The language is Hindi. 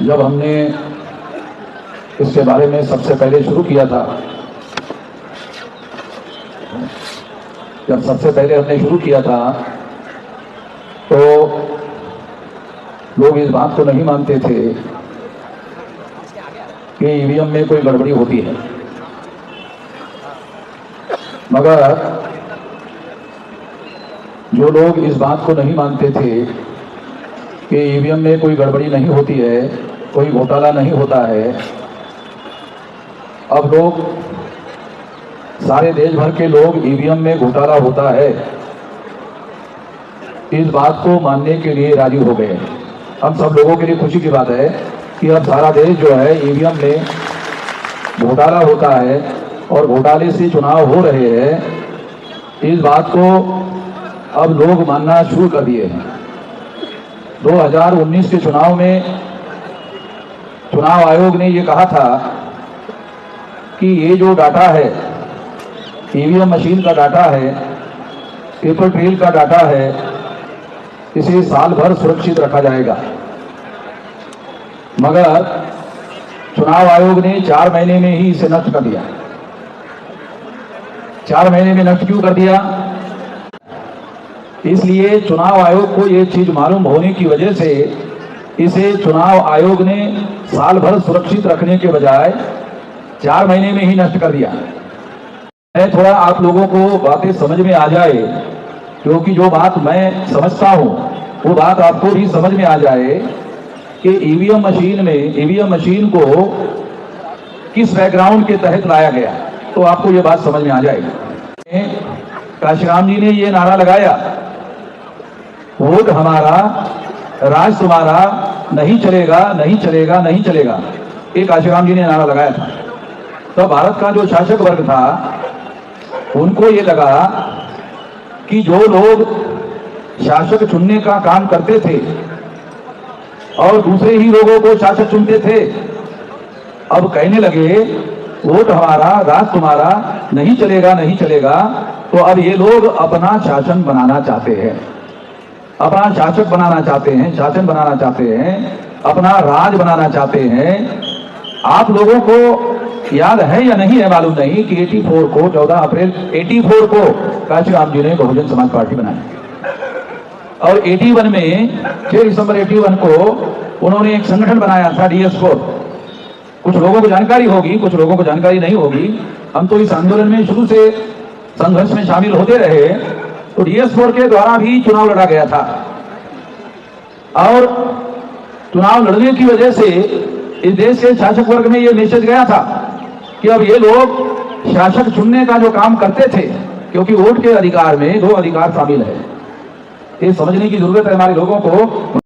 जब हमने इसके बारे में सबसे पहले शुरू किया था, जब सबसे पहले हमने शुरू किया था तो लोग इस बात को नहीं मानते थे कि ईवीएम में कोई गड़बड़ी होती है। मगर जो लोग इस बात को नहीं मानते थे कि ईवीएम में कोई गड़बड़ी नहीं होती है, कोई घोटाला नहीं होता है, अब लोग सारे देश भर के लोग ईवीएम में घोटाला होता है इस बात को मानने के लिए राजी हो गए। हम सब लोगों के लिए खुशी की बात है कि अब सारा देश जो है ईवीएम में घोटाला होता है और घोटाले से चुनाव हो रहे हैं, इस बात को अब लोग मानना शुरू कर दिए हैं। 2019 के चुनाव में चुनाव आयोग ने ये कहा था कि ये जो डाटा है, ईवीएम मशीन का डाटा है, पेपर ट्रेल का डाटा है, इसे साल भर सुरक्षित रखा जाएगा। मगर चुनाव आयोग ने 4 महीने में ही इसे नष्ट कर दिया। 4 महीने में नष्ट क्यों कर दिया? इसलिए चुनाव आयोग को ये चीज मालूम होने की वजह से इसे चुनाव आयोग ने साल भर सुरक्षित रखने के बजाय 4 महीने में ही नष्ट कर दिया। थोड़ा आप लोगों को बातें समझ में आ जाए, क्योंकि जो बात मैं समझता हूं वो बात आपको भी समझ में आ जाए कि ईवीएम मशीन को किस बैकग्राउंड के तहत लाया गया, तो आपको ये बात समझ में आ जाएगी। काशीराम जी ने ये नारा लगाया, वोट हमारा राज तुम्हारा, नहीं चलेगा नहीं चलेगा नहीं चलेगा। ये काशीराम जी ने नारा लगाया था। तो भारत का जो शासक वर्ग था उनको ये लगा कि जो लोग शासक चुनने का काम करते थे और दूसरे ही लोगों को शासक चुनते थे, अब कहने लगे वोट हमारा राज तुम्हारा, नहीं चलेगा नहीं चलेगा। तो अब ये लोग अपना शासन बनाना चाहते हैं, अपना शासक बनाना चाहते हैं, शासन बनाना चाहते हैं, अपना राज बनाना चाहते हैं। आप लोगों को याद है या नहीं है मालूम नहीं कि 84 को 14 अप्रैल 84 को काशीराम जी ने बहुजन समाज पार्टी बनाई और 81 में 6 दिसंबर 81 को उन्होंने एक संगठन बनाया था DS4। कुछ लोगों को जानकारी होगी, कुछ लोगों को जानकारी नहीं होगी। हम तो इस आंदोलन में शुरू से संघर्ष में शामिल होते रहे। तो DS4 के द्वारा भी चुनाव लड़ा गया था और चुनाव लड़ने की वजह से इस देश के शासक वर्ग में यह मैसेज गया था कि अब ये लोग शासक चुनने का जो काम करते थे, क्योंकि वोट के अधिकार में 2 अधिकार शामिल है, ये समझने की जरूरत है हमारे लोगों को।